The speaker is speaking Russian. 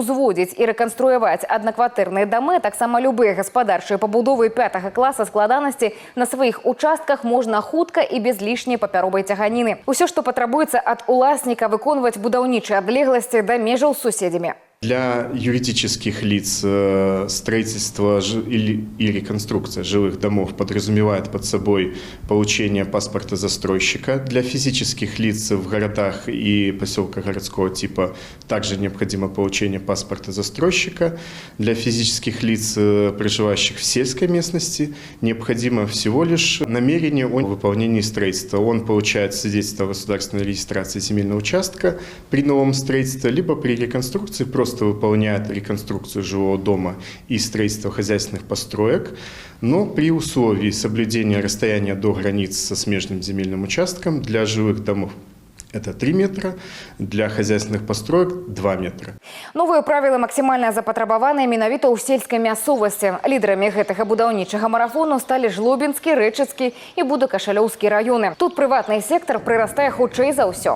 узводзіць і рэканструяваць аднакватэрныя дамы, таксама любыя гаспадарчыя пабудовы 5-го класа складанасці на сваіх участках можна хутка і без лішняй папяровай цяганіны. Усё, што патрабуецца ад уласніка, выконваць будаўнічыя адлегласці да межаў з суседзямі. Для юридических лиц строительство и реконструкция жилых домов подразумевает под собой получение паспорта застройщика. Для физических лиц в городах и поселках городского типа также необходимо получение паспорта застройщика. Для физических лиц, проживающих в сельской местности, необходимо всего лишь намерение о выполнении строительства. Он получает свидетельство о государственной регистрации земельного участка при новом строительстве, либо при реконструкции просто выполняет реконструкцию жилого дома и строительство хозяйственных построек, но при условии соблюдения расстояния до границ со смежным земельным участком для жилых домов это 3 метра, для хозяйственных построек 2 метра. Новыя правілы максімальна запатрабаваныя менавіта ў сельскай мясцовасці. Лідарамі гэтага будаўнічага марафону сталі Жлобінскі, Рэчыцкі і Будакашалёўскі раёны. Тут прыватны сектар прырастае хутчэй за ўсё.